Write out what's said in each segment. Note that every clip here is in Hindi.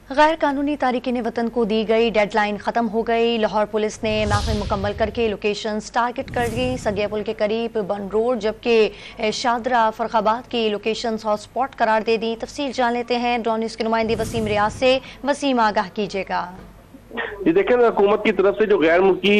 गैर कानूनी तारिकीन वतन को दी गई डेडलाइन ख़त्म हो गई। लाहौर पुलिस ने मैपिंग मुकम्मल करके लोकेशंस टारगेट कर दी। सगिया पुल के करीब बन रोड जबकि शादरा फरखाबाद की लोकेशंस हॉटस्पॉट करार दे दी। तफसील जान लेते हैं ड्रोन न्यूज़ के नुमाइंदे वसीम रियाज से। वसीम, आगाह कीजिएगा। जी देखें, हुकूमत की तरफ से जो गैर मुल्की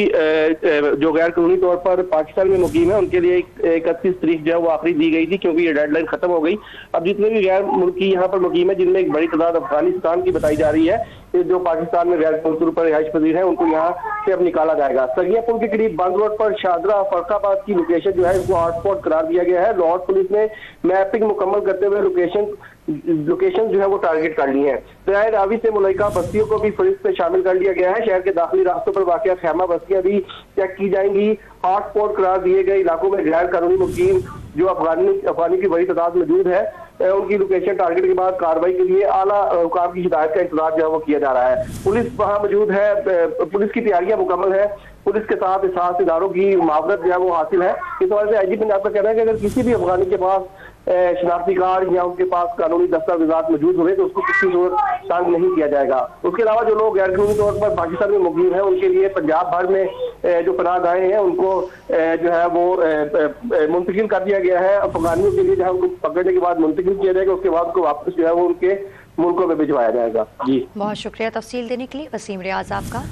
जो गैर कानूनी तौर पर पाकिस्तान में मुकीम है उनके लिए 31 तारीख जो है वो आखिरी दी गई थी, क्योंकि ये डेडलाइन खत्म हो गई। अब जितने भी गैर मुल्की यहाँ पर मुकीम है, जिनमें एक बड़ी तादाद अफगानिस्तान की बताई जा रही है, जो पाकिस्तान में गैर कानूनी तौर पर रिहाइश पजीर है, उनको यहाँ से अब निकाला जाएगा। सगिया पुल के करीब बंद रोड पर शादरा फरखाबाद की लोकेशन जो है उसको हॉटस्पॉट करार दिया गया है। लाहौर पुलिस ने मैपिंग मुकम्मल करते हुए लोकेशन जो है वो टारगेट कर ली है। दरियाए रावी से मुल्लिका बस्तियों को भी फहरिस्त में शामिल कर लिया गया है। शहर के दाखिली रास्तों पर वाक़िया खैमा बस्तियां भी चेक की जाएंगी। हॉटस्पॉट करार दिए गए इलाकों में गैर कानूनी मुकीम जो अफगानी की बड़ी तादाद मौजूद है, उनकी लोकेशन टारगेट के बाद कार्रवाई के लिए आला हुकाम की हिदायत का इंतजार जो है वो किया जा रहा है। पुलिस वहां मौजूद है, पुलिस की तैयारियां मुकम्मल है। पुलिस के साथ इस इदारों की मुआवनत जो है वो हासिल है। इस वजह से आईजी पंजाब का कहना है कि अगर किसी भी अफगानी के पास शनाख्ती कार्ड या उनके पास कानूनी दस्तावेजात मौजूद हुए तो उसको किसी सूरत तंग नहीं किया जाएगा। उसके अलावा जो लोग गैर कानूनी तौर पर पाकिस्तान में मुकीम है, उनके लिए पंजाब भर में जो पनाहगाहें हैं उनको जो है वो मुंतकिल कर दिया गया है। अफगानियों के लिए जो है उनको पकड़ने के बाद मुंतकिल किया जाएगा, उसके बाद उनको वापस जो है वो उनके मुल्कों में भिजवाया जाएगा। जी बहुत शुक्रिया तफसील देने के लिए वसीम रियाज आपका।